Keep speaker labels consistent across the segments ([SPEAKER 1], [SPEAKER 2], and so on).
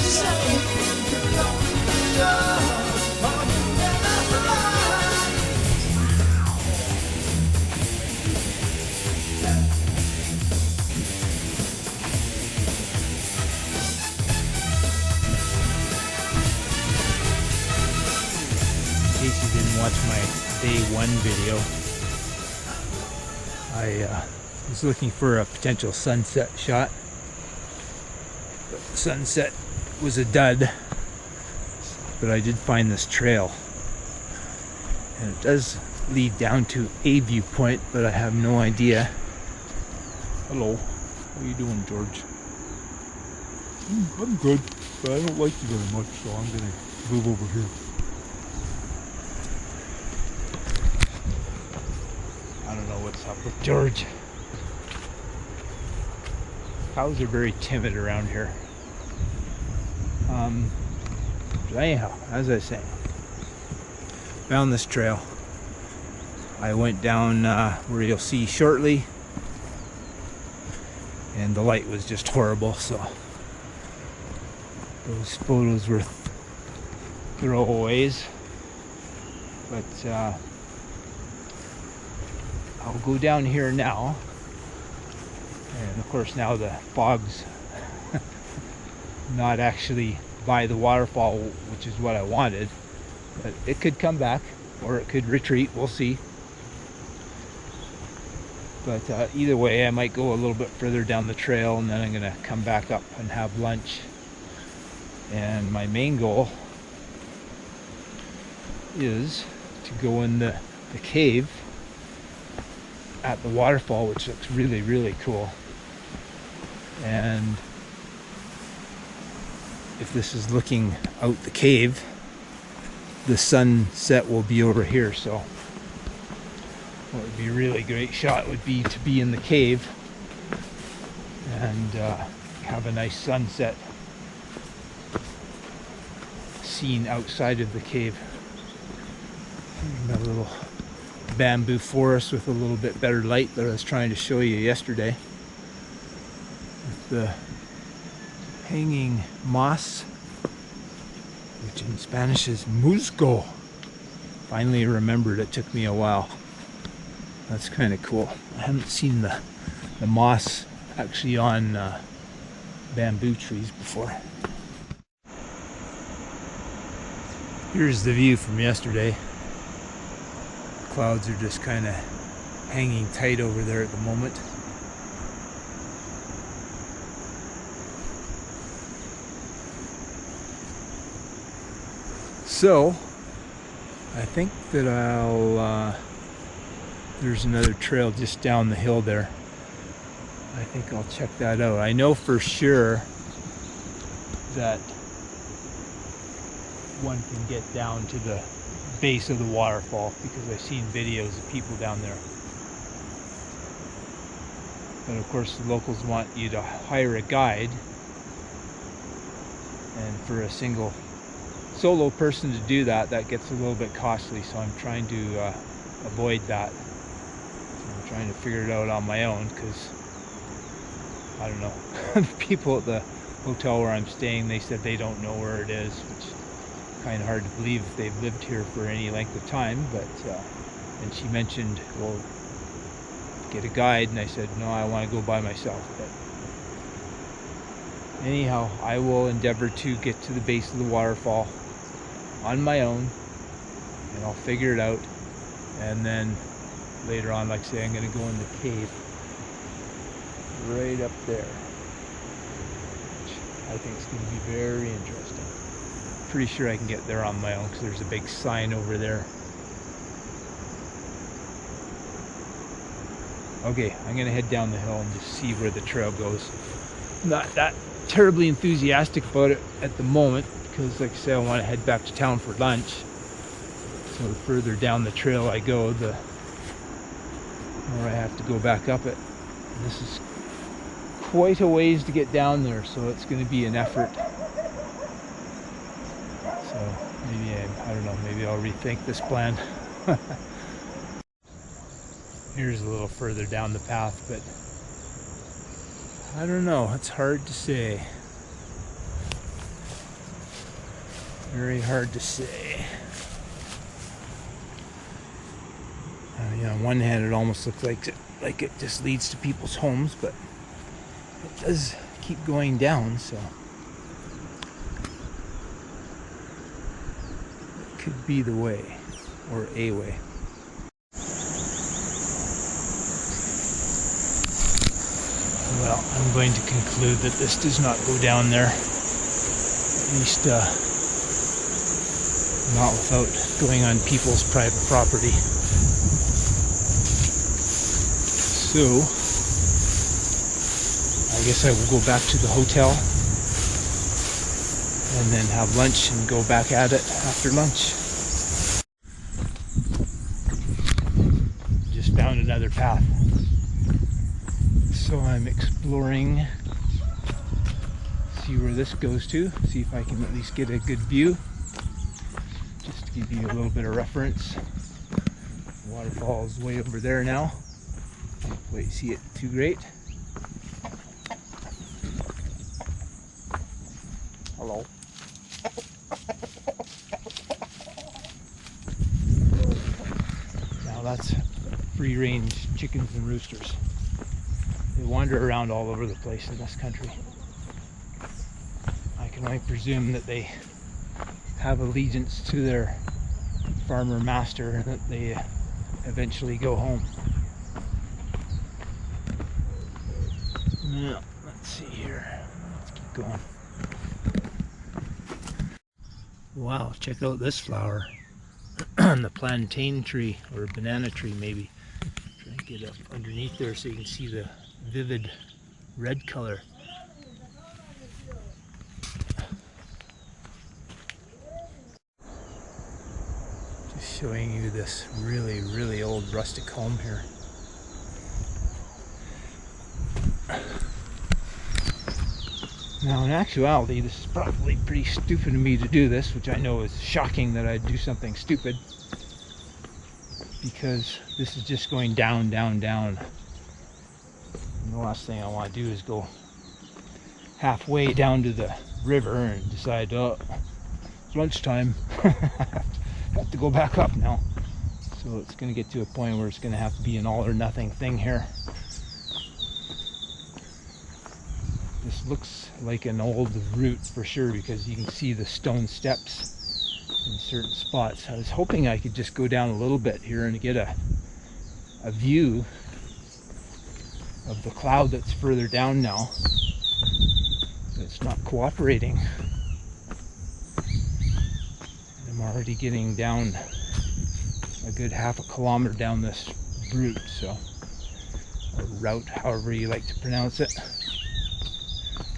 [SPEAKER 1] In case you didn't watch my day one video, I was looking for a potential sunset shot, but the sunset was a dud. But I did find this trail, and it does lead down to a viewpoint, but I have no idea. Hello, how are you doing, George? I'm good, but I don't like you very much, so I'm gonna move over here. I don't know what's up with George. Cows are very timid around here. But anyhow, as I say, found this trail. I went down where you'll see shortly, and the light was just horrible, so those photos were throwaways. But I'll go down here now, and of course now the fog's not actually by the waterfall, which is what I wanted, but it could come back or it could retreat, we'll see. But either way, I might go a little bit further down the trail, and then I'm gonna come back up and have lunch. And my main goal is to go in the cave at the waterfall, which looks really, really cool. And if this is looking out the cave, the sunset will be over here, so what would be a really great shot would be to be in the cave and have a nice sunset scene outside of the cave. Got a little bamboo forest with a little bit better light that I was trying to show you yesterday, with the hanging moss, which in Spanish is musgo. Finally remembered, it took me a while. That's kind of cool. I haven't seen the moss actually on bamboo trees before. Here's the view from yesterday. Clouds are just kind of hanging tight over there at the moment. So I think that there's another trail just down the hill there. I think I'll check that out. I know for sure that one can get down to the base of the waterfall, because I've seen videos of people down there. But of course the locals want you to hire a guide, and for a solo person to do that gets a little bit costly, so I'm trying to avoid that. So I'm trying to figure it out on my own, because I don't know. The people at the hotel where I'm staying, they said they don't know where it is, which kind of hard to believe if they've lived here for any length of time. But and she mentioned, well, get a guide, and I said no, I want to go by myself. But anyhow, I will endeavor to get to the base of the waterfall on my own, and I'll figure it out. And then later on, like I say, I'm going to go in the cave right up there, which I think is going to be very interesting. Pretty sure I can get there on my own, because there's a big sign over there. Okay, I'm gonna head down the hill and just see where the trail goes. Not that terribly enthusiastic about it at the moment, because like I say, I want to head back to town for lunch. So the further down the trail I go, the more I have to go back up it. And this is quite a ways to get down there, so it's going to be an effort. So maybe I don't know, maybe I'll rethink this plan. Here's a little further down the path, but I don't know, it's hard to say. Very hard to say. On one hand, it almost looks like it just leads to people's homes, but it does keep going down, so it could be the way, or a way. Well, I'm going to conclude that this does not go down there, at least not without going on people's private property. So, I guess I will go back to the hotel and then have lunch and go back at it after lunch. Just found another path. So I'm exploring, see where this goes to, see if I can at least get a good view. Just to give you a little bit of reference. The waterfall's way over there now. Hopefully you see it too great. Hello. Now that's free-range chickens and roosters. They wander around all over the place in this country. I can only presume that they have allegiance to their farmer master and that they eventually go home. Now, let's see here. Let's keep going. Wow, check out this flower. The plantain tree, or banana tree maybe. Try to get up underneath there so you can see the vivid red color. Just showing you this really, really old rustic home here. Now in actuality, this is probably pretty stupid of me to do this, which I know is shocking that I'd do something stupid, because this is just going down, down, down. And the last thing I want to do is go halfway down to the river and decide, oh, it's lunchtime. Have to go back up now. So it's going to get to a point where it's going to have to be an all or nothing thing here. This looks like an old route for sure, because you can see the stone steps in certain spots. I was hoping I could just go down a little bit here and get a view of the cloud that's further down now. But it's not cooperating. I'm already getting down a good half a kilometer down this route, so, or route, however you like to pronounce it.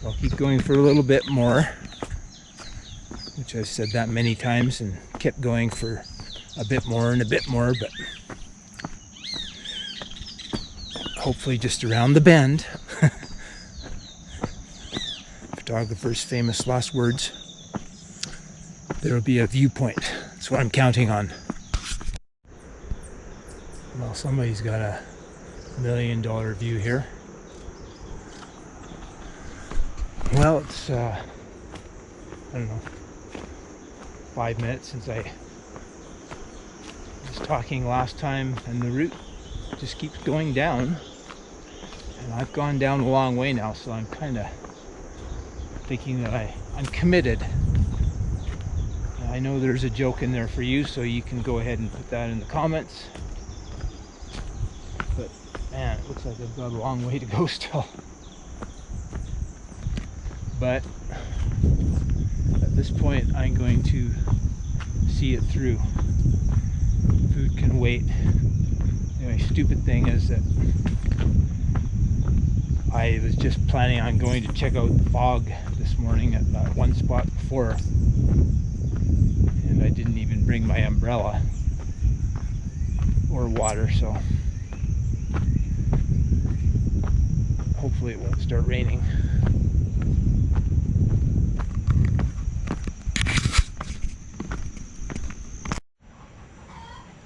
[SPEAKER 1] I'll keep going for a little bit more, which I've said that many times, and kept going for a bit more and a bit more, but hopefully just around the bend. Photographer's famous last words. There'll be a viewpoint. That's what I'm counting on. Well, somebody's got a $1 million view here. Well, it's, I don't know, 5 minutes since I was talking last time, and the route just keeps going down. And I've gone down a long way now, so I'm kind of thinking that I'm committed. I know there's a joke in there for you, so you can go ahead and put that in the comments. But man, it looks like I've got a long way to go still. But at this point, I'm going to see it through. Food can wait. Anyway, stupid thing is that I was just planning on going to check out the fog this morning at that one spot before, and I didn't even bring my umbrella or water, so hopefully it won't start raining.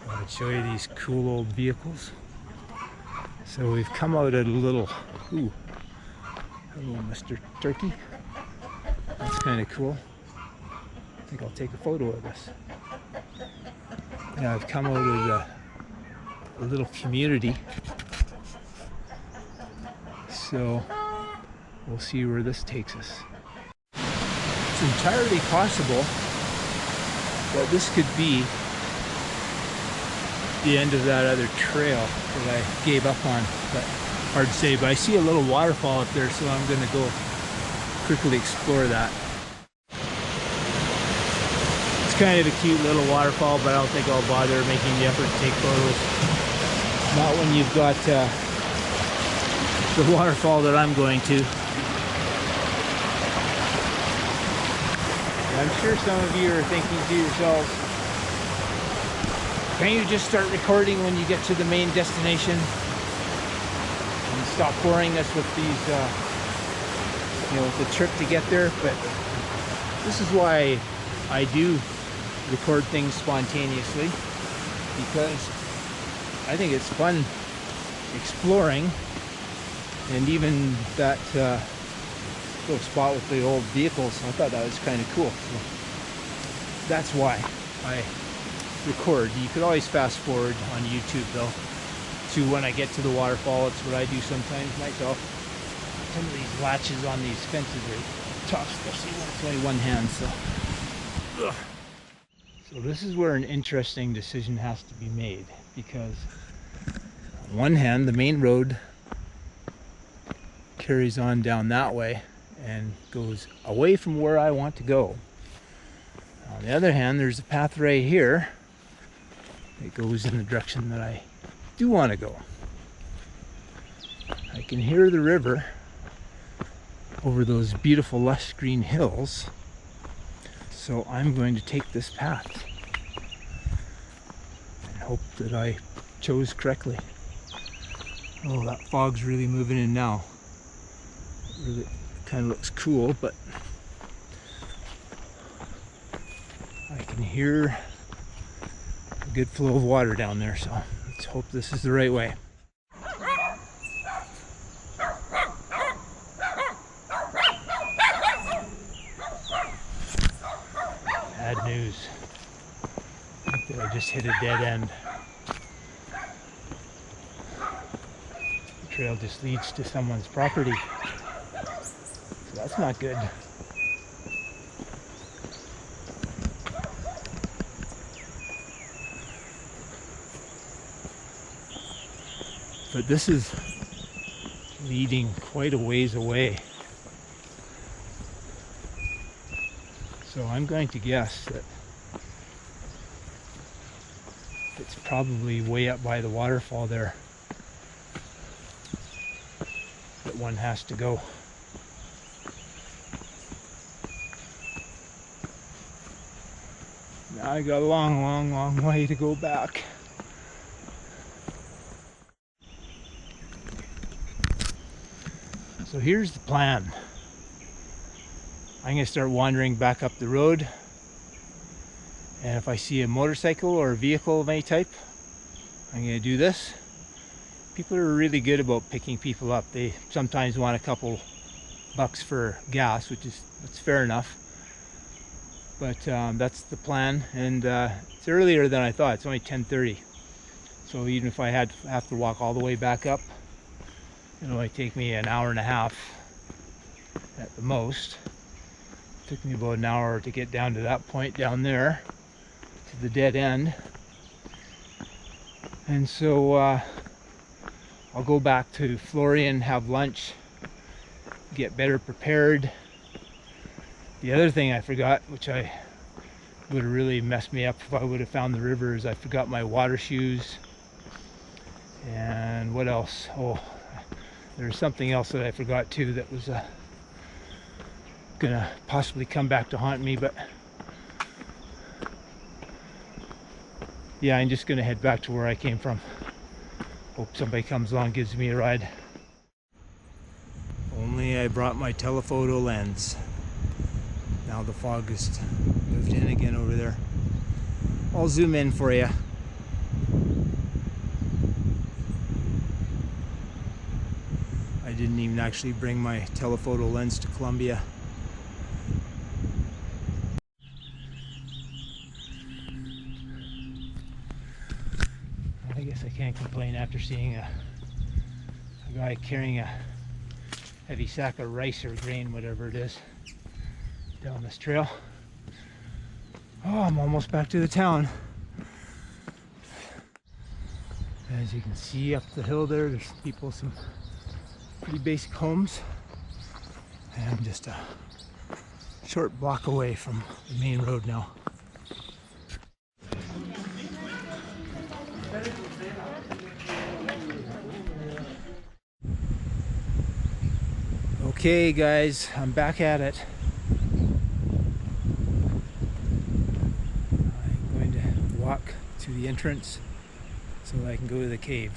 [SPEAKER 1] I'll show you these cool old vehicles. So we've come out at a little, ooh, hello Mr. Turkey. That's kind of cool. think I'll take a photo of this. Now I've come out of the little community, so we'll see where this takes us. It's entirely possible that this could be the end of that other trail that I gave up on, but hard to say. But I see a little waterfall up there, so I'm going to go quickly explore that. It's kind of a cute little waterfall, but I don't think I'll bother making the effort to take photos. Not when you've got the waterfall that I'm going to. I'm sure some of you are thinking to yourselves, can't you just start recording when you get to the main destination and stop boring us with these, the trip to get there? But this is why I do record things spontaneously, because I think it's fun exploring, and even that little spot with the old vehicles, I thought that was kind of cool. So that's why I record. You could always fast forward on YouTube though to when I get to the waterfall. It's what I do sometimes myself. Some of these latches on these fences are tough, especially when it's only one hand. So this is where an interesting decision has to be made, because on one hand the main road carries on down that way and goes away from where I want to go. On the other hand, there's a path right here that goes in the direction that I do want to go. I can hear the river over those beautiful lush green hills, so I'm going to take this path and hope that I chose correctly. Oh, that fog's really moving in now. It really kind of looks cool, but I can hear a good flow of water down there, so let's hope this is the right way. Bad news. I think that I just hit a dead end. The trail just leads to someone's property. So that's not good. But this is leading quite a ways away. So I'm going to guess that it's probably way up by the waterfall there that one has to go. Now I got a long way to go back. So here's the plan. I'm going to start wandering back up the road, and if I see a motorcycle or a vehicle of any type, I'm going to do this. People are really good about picking people up. They sometimes want a couple bucks for gas, that's fair enough. But that's the plan, and it's earlier than I thought. It's only 10:30, so even if I have to walk all the way back up, it'll only take me an hour and a half at the most. It took me about an hour to get down to that point down there, to the dead end. And so I'll go back to Florian, have lunch, get better prepared. The other thing I forgot, which would have really messed me up if I would have found the river, is I forgot my water shoes. And what else? Oh, there's something else that I forgot too that was gonna possibly come back to haunt me, but yeah, I'm just gonna head back to where I came from. Hope somebody comes along and gives me a ride. Only I brought my telephoto lens. Now the fog has moved in again over there. I'll zoom in for you. I didn't even actually bring my telephoto lens to Colombia. guess I can't complain after seeing a guy carrying a heavy sack of rice or grain, whatever it is, down this trail. Oh, I'm almost back to the town. As you can see up the hill there, there's people, some pretty basic homes, and I'm just a short block away from the main road now. Okay guys, I'm back at it. I'm going to walk to the entrance so I can go to the cave.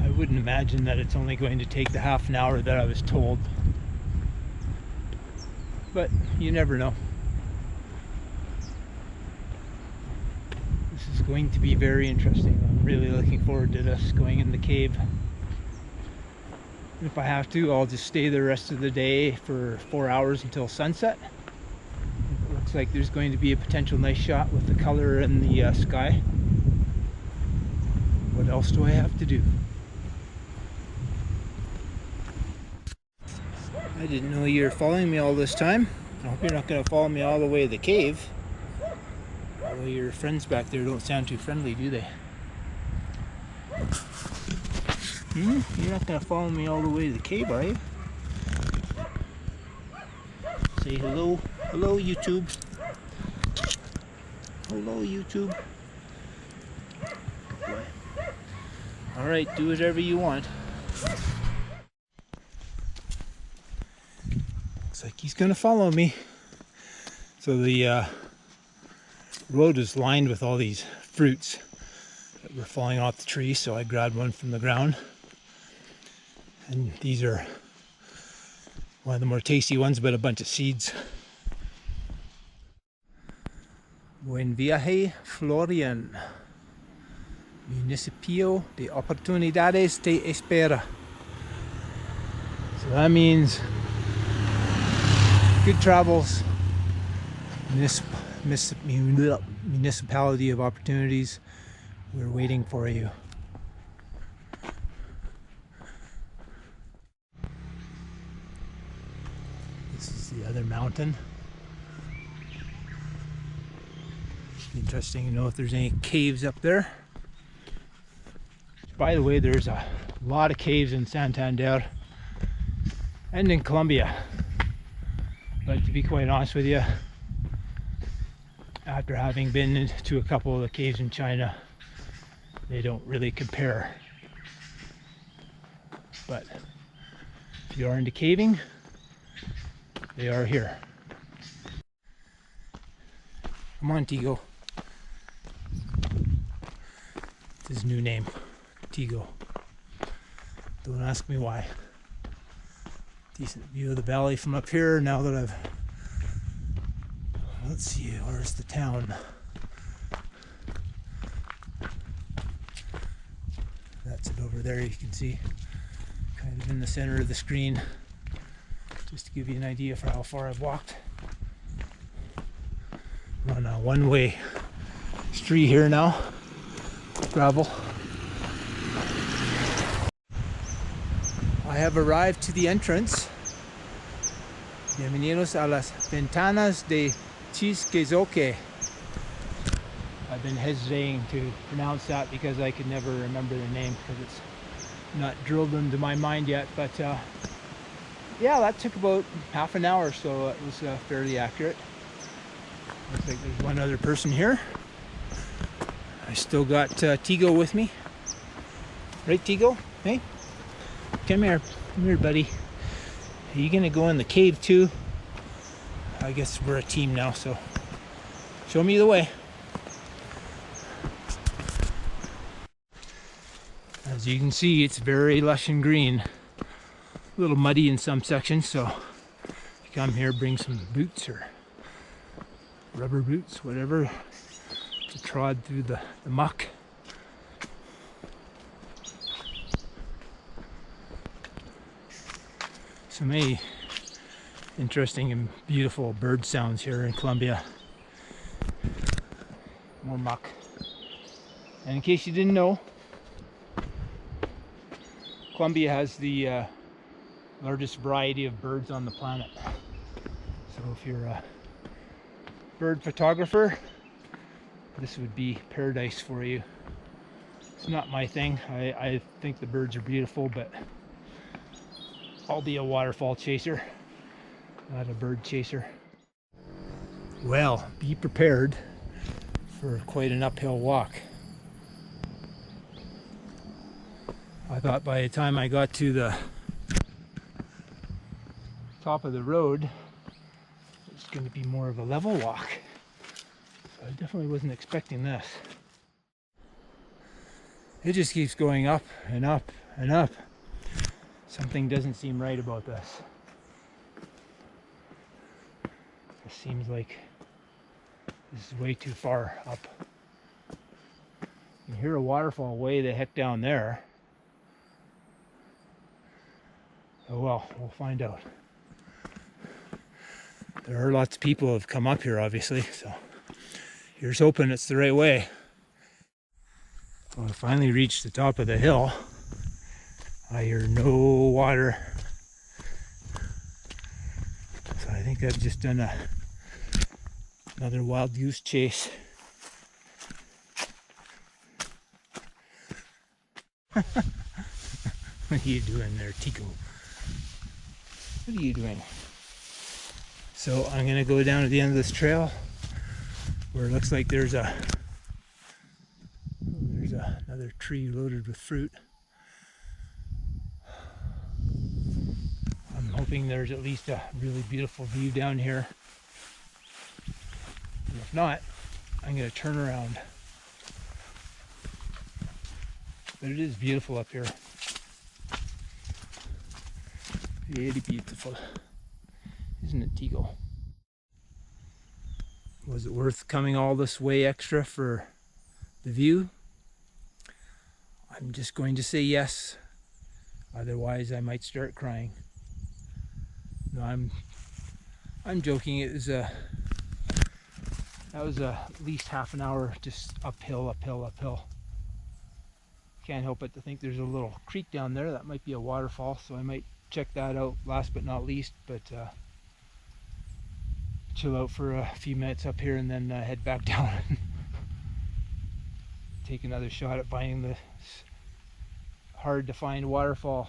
[SPEAKER 1] I wouldn't imagine that it's only going to take the half an hour that I was told, but you never know. This is going to be very interesting. I'm really looking forward to this, going in the cave. If I have to, I'll just stay the rest of the day for 4 hours until sunset. It looks like there's going to be a potential nice shot with the color in the sky. What else do I have to do? I didn't know you were following me all this time. I hope you're not going to follow me all the way to the cave. Although your friends back there don't sound too friendly, do they? You're not going to follow me all the way to the cave, are you? Say hello. Hello, YouTube. Hello, YouTube. Alright, do whatever you want. Looks like he's going to follow me. So the road is lined with all these fruits that were falling off the tree, so I grabbed one from the ground. And these are one of the more tasty ones, but a bunch of seeds. Buen viaje, Florian. Municipio de Oportunidades de Espera. So that means good travels. Municipality of Opportunities. We're waiting for you. This is the other mountain. Interesting to know if there's any caves up there. By the way, there's a lot of caves in Santander and in Colombia. But to be quite honest with you, after having been to a couple of the caves in China, they don't really compare. But if you are into caving, they are here. Come on, Tigo. It's his new name, Tigo. Don't ask me why. Decent view of the valley from up here. Now that I've... Let's see, where's the town? That's it over there, you can see. Kind of in the center of the screen. Just to give you an idea for how far I've walked. We're on a one-way street here now. Gravel. I have arrived to the entrance. Bienvenidos a Las Ventanas de Tisquizoque. I've been hesitating to pronounce that because I could never remember the name because it's not drilled into my mind yet. But yeah, that took about half an hour, so it was fairly accurate. Looks like there's one other person here. I still got Tigo with me. Right, Tigo? Hey? Come here. Come here, buddy. Are you gonna go in the cave too? I guess we're a team now, so show me the way. As you can see, it's very lush and green. A little muddy in some sections, so if you come here, bring some boots or rubber boots, whatever, to trod through the muck. So many interesting and beautiful bird sounds here in Colombia. More muck. And in case you didn't know, Colombia has the largest variety of birds on the planet. So if you're a bird photographer, this would be paradise for you. It's not my thing. I think the birds are beautiful, but I'll be a waterfall chaser, not a bird chaser. Well, be prepared for quite an uphill walk. I thought by the time I got to the top of the road, it's going to be more of a level walk. So I definitely wasn't expecting this. It just keeps going up and up and up. Something doesn't seem right about this. It seems like this is way too far up. You can hear a waterfall way the heck down there. Oh well, we'll find out. There are lots of people who have come up here, obviously, so here's hoping it's the right way. Well, I finally reached the top of the hill. I hear no water. So I think I've just done another wild goose chase. What are you doing there, Tico? What are you doing? So I'm gonna go down to the end of this trail where it looks like there's another tree loaded with fruit. I'm hoping there's at least a really beautiful view down here. And if not, I'm gonna turn around. But it is beautiful up here. Really beautiful. Isn't it, Tigo? Was it worth coming all this way extra for the view? I'm just going to say yes. Otherwise, I might start crying. No, I'm joking. It was that was at least half an hour just uphill, uphill, uphill. Can't help but to think there's a little creek down there that might be a waterfall, so I might check that out last but not least. But chill out for a few minutes up here and then head back down and take another shot at finding this hard to find waterfall.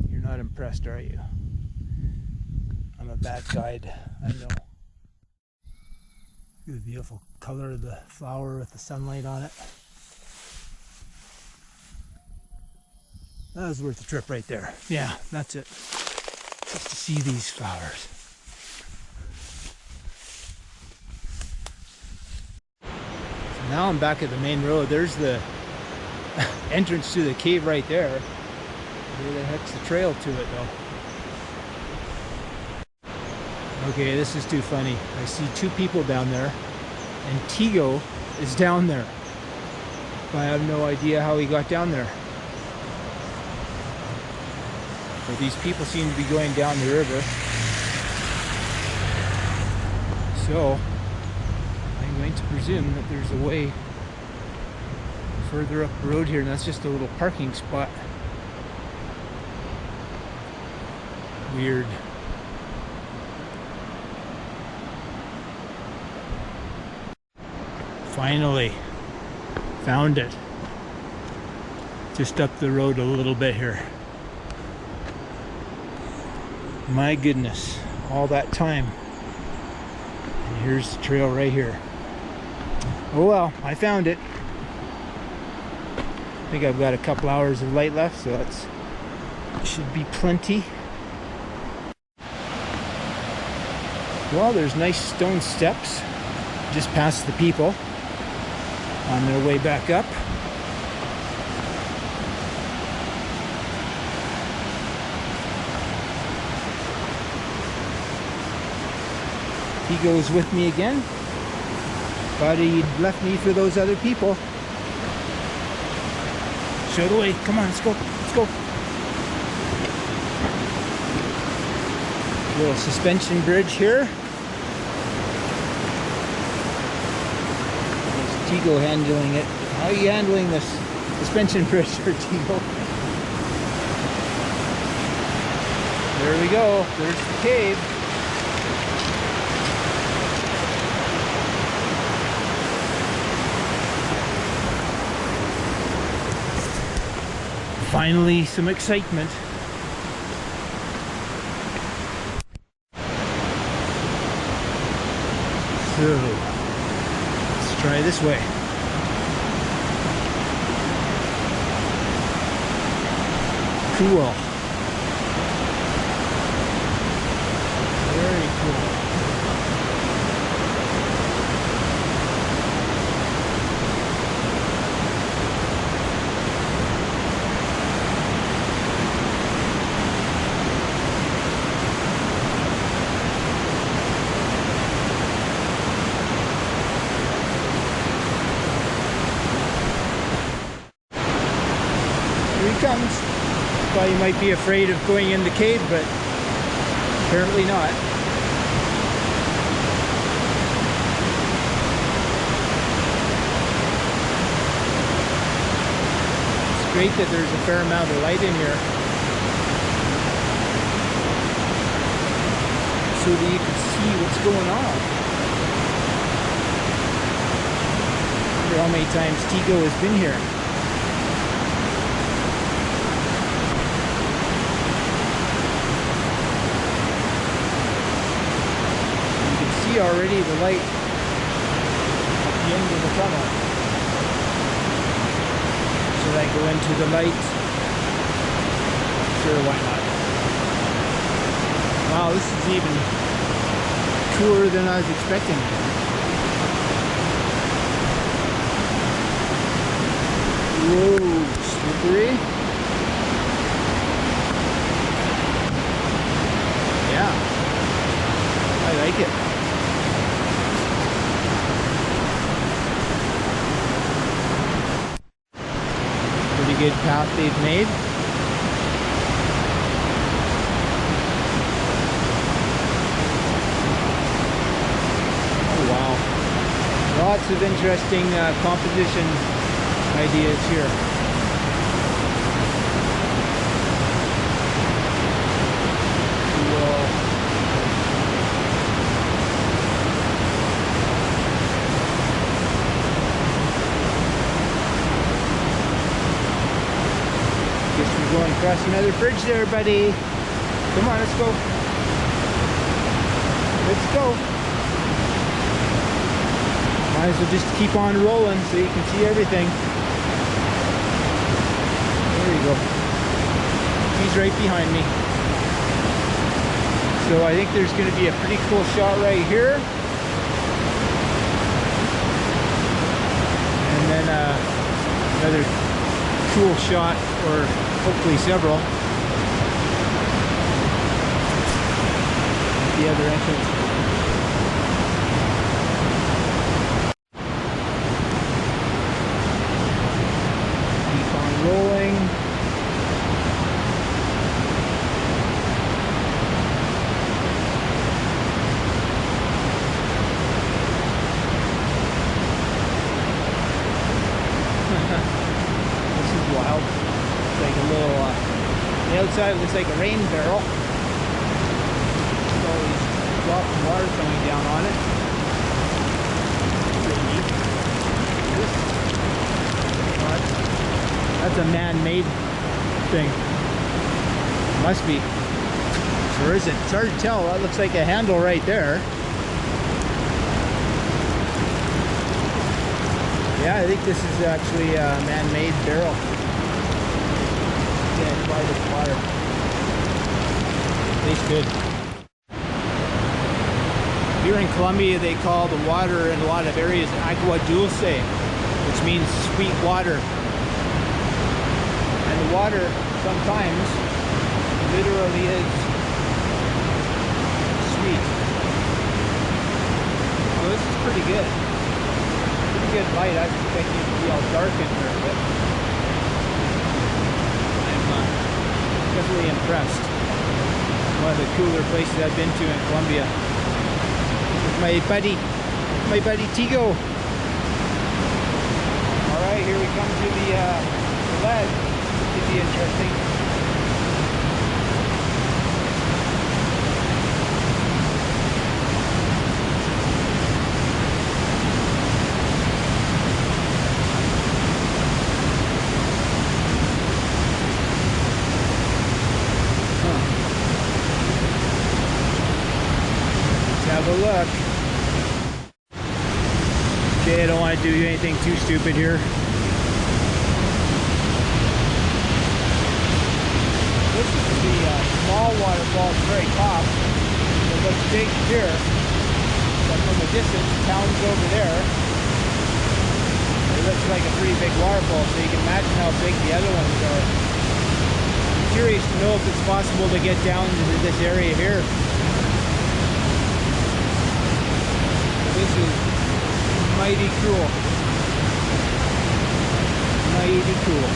[SPEAKER 1] You're not impressed, are you? I'm a bad guide, I know. Look at the beautiful color of the flower with the sunlight on it. That was worth the trip right there. Yeah, that's it. Just to see these flowers. So now I'm back at the main road. There's the entrance to the cave right there. Where the heck's the trail to it though? Okay, this is too funny. I see two people down there, and Tigo is down there. But I have no idea how he got down there. But these people seem to be going down the river. So I'm going to presume that there's a way further up the road here, and that's just a little parking spot. Weird. Finally found it. Just up the road a little bit here. My goodness, all that time. And here's the trail right here. Oh well, I found it. I think I've got a couple hours of light left, so that's should be plenty. Well, there's nice stone steps just past the people on their way back up. He goes with me again. Thought he'd left me for those other people. out of the way. Come on, let's go. Let's go. Little suspension bridge here. There's Tigo handling it. How are you handling this suspension bridge here, Tigo? There we go. There's the cave. Finally, some excitement. So, let's try this way. Cool. Very cool. Here he comes. Thought you might be afraid of going in the cave, but apparently not. It's great that there's a fair amount of light in here, so that you can see what's going on. I wonder how many times Tigo has been here. Already the light at the end of the tunnel. Should I go into the light? Sure, why not? Wow, this is even cooler than I was expecting. Whoa, slippery. Yeah, I like it. Good path they've made. Oh wow, lots of interesting composition ideas here. Cool. Going across another bridge there, buddy. Come on, let's go. Let's go. Might as well just keep on rolling so you can see everything. There you go. He's right behind me. So I think there's going to be a pretty cool shot right here. And then another cool shot, or hopefully several, the other entrance. Keep on rolling. This is wild. Like a little, the outside looks like a rain barrel. There's all these drops of water coming down on it. Pretty neat. That's a man-made thing. Must be. Or is it? It's hard to tell. That looks like a handle right there. Yeah, I think this is actually a man-made barrel. Yeah, try this water. Tastes good. Here in Colombia, they call the water in a lot of areas agua dulce, which means sweet water. And the water sometimes literally is sweet. Well, this is pretty good. Pretty good light. I was expecting it to be all dark in here, but definitely impressed. One of the cooler places I've been to in Colombia. With my buddy Tigo. All right, here we come to the ledge. Should be interesting. Have a look. Okay, I don't want to do anything too stupid here. This is the small waterfall at the very top. It looks big here, but from a distance, the town's over there. It looks like a pretty big waterfall, so you can imagine how big the other ones are. I'm curious to know if it's possible to get down into this area here. This is mighty cool. Mighty cool.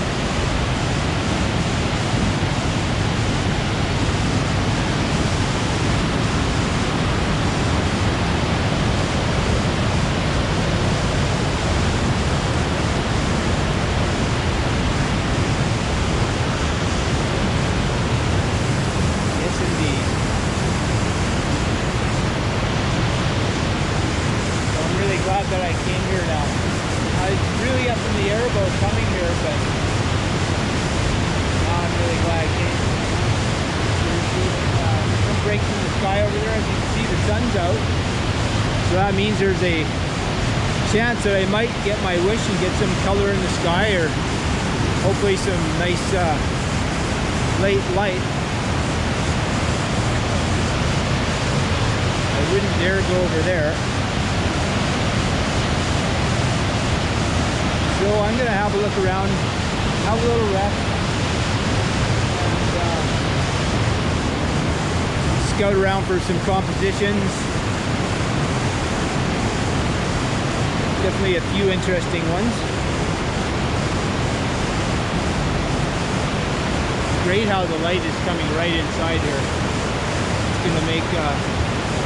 [SPEAKER 1] Yes, indeed. Glad that I came here now. I was really up in the air about coming here, but now I'm really glad I came. There's some breaks in the sky over there. As you can see, the sun's out. So that means there's a chance that I might get my wish and get some color in the sky, or hopefully some nice late light. I wouldn't dare go over there. So I'm going to have a look around, have a little rest, and scout around for some competitions. Definitely a few interesting ones. Great how the light is coming right inside here. It's going to make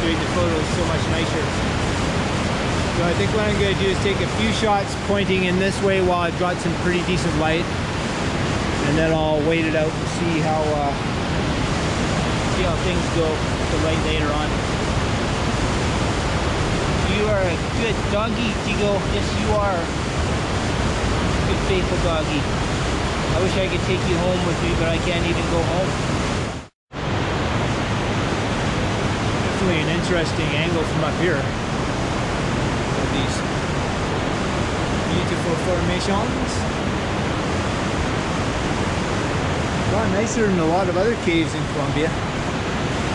[SPEAKER 1] doing the photos so much nicer. So I think what I'm going to do is take a few shots pointing in this way while I've got some pretty decent light, and then I'll wait it out and see how things go with the light later on. You are a good doggy, Tigo. Yes, you are. Good faithful doggy. I wish I could take you home with me, but I can't even go home. Definitely an interesting angle from up here. These beautiful formations. A lot nicer than a lot of other caves in Colombia.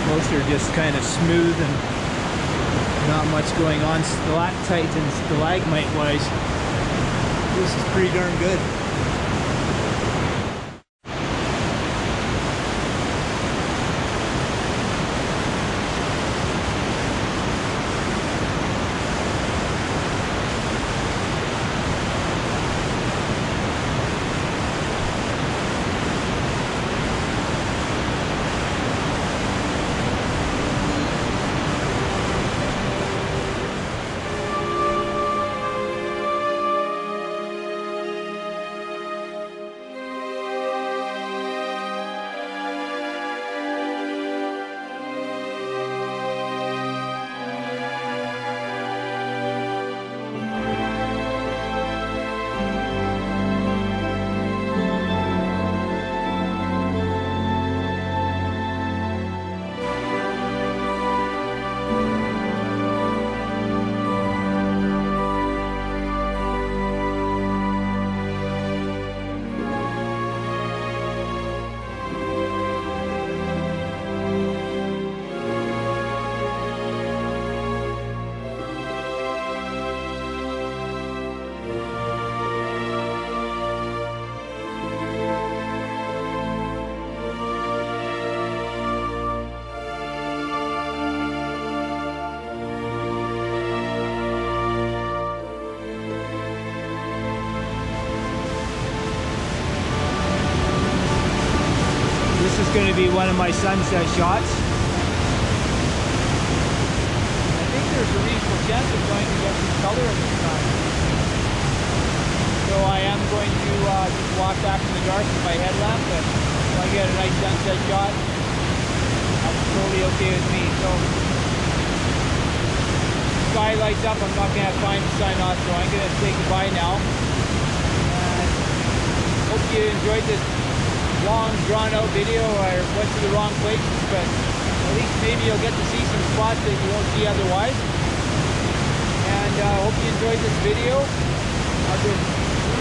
[SPEAKER 1] Most are just kind of smooth and not much going on stalactite and stalagmite wise. This is pretty darn good. to be one of my sunset shots. I think there's a reasonable chance of going to get some color in this time. So I am going to just walk back in the dark with my headlamp, but if I get a nice sunset shot, that's totally okay with me. So sky lights up, I'm not going to have time to sign off, so I'm going to say goodbye now. And hope you enjoyed this long drawn out video. I went to the wrong places, but at least maybe you'll get to see some spots that you won't see otherwise. And I hope you enjoyed this video of this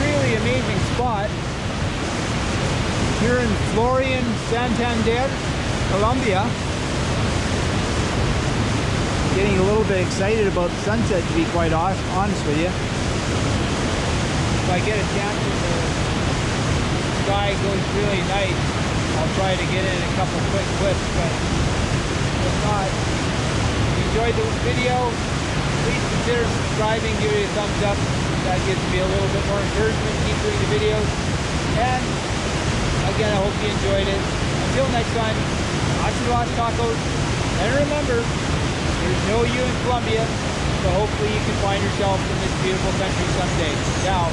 [SPEAKER 1] really amazing spot here in Florian, Santander, Colombia. Getting a little bit excited about the sunset, to be quite honest with you. If I get a chance and the sky goes really nice, I'll try to get in a couple quick clips, but if not, if you enjoyed the video, please consider subscribing, give it a thumbs up. That gives me a little bit more encouragement to keep doing the videos. And again, I hope you enjoyed it. Until next time, hasta los tacos. And remember, there's no you in Colombia, so hopefully you can find yourself in this beautiful country someday. Ciao.